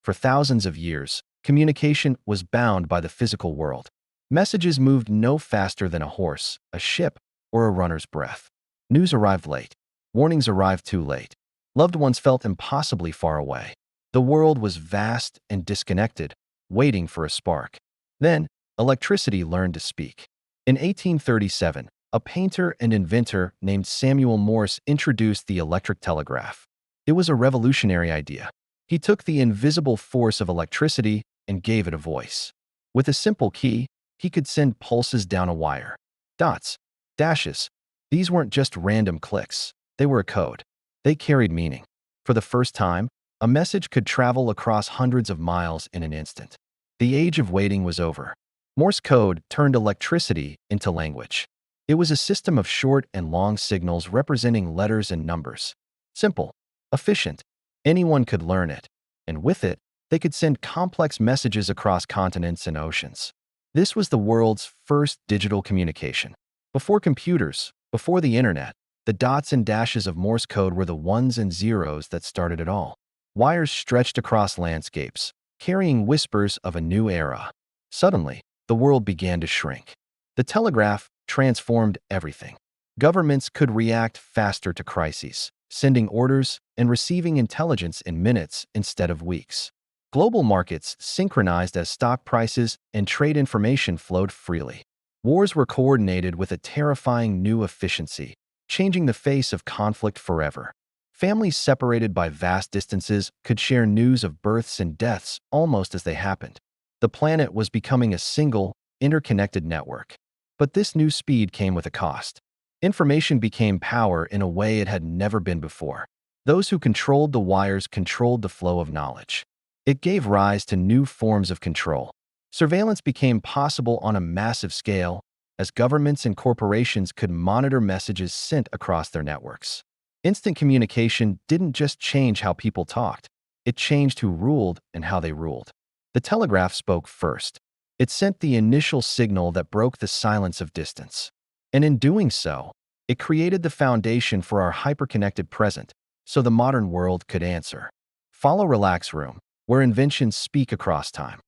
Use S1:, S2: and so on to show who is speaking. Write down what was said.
S1: For thousands of years, communication was bound by the physical world. Messages moved no faster than a horse, a ship, or a runner's breath. News arrived late. Warnings arrived too late. Loved ones felt impossibly far away. The world was vast and disconnected, waiting for a spark. Then, electricity learned to speak. In 1837, a painter and inventor named Samuel Morse introduced the electric telegraph. It was a revolutionary idea. He took the invisible force of electricity and gave it a voice. With a simple key, he could send pulses down a wire. Dots, dashes. These weren't just random clicks. They were a code. They carried meaning. For the first time, a message could travel across hundreds of miles in an instant. The age of waiting was over. Morse code turned electricity into language. It was a system of short and long signals representing letters and numbers. Simple, efficient. Anyone could learn it, and with it, they could send complex messages across continents and oceans. This was the world's first digital communication. Before computers, before the internet, the dots and dashes of Morse code were the ones and zeros that started it all. Wires stretched across landscapes, carrying whispers of a new era. Suddenly, the world began to shrink. The telegraph transformed everything. Governments could react faster to crises, sending orders and receiving intelligence in minutes instead of weeks. Global markets synchronized as stock prices and trade information flowed freely. Wars were coordinated with a terrifying new efficiency, changing the face of conflict forever. Families separated by vast distances could share news of births and deaths almost as they happened. The planet was becoming a single, interconnected network. But this new speed came with a cost. Information became power in a way it had never been before. Those who controlled the wires controlled the flow of knowledge. It gave rise to new forms of control. Surveillance became possible on a massive scale, as governments and corporations could monitor messages sent across their networks. Instant communication didn't just change how people talked, it changed who ruled and how they ruled. The telegraph spoke first. It sent the initial signal that broke the silence of distance. And in doing so, it created the foundation for our hyperconnected present, so the modern world could answer. Follow Relax Room, where inventions speak across time.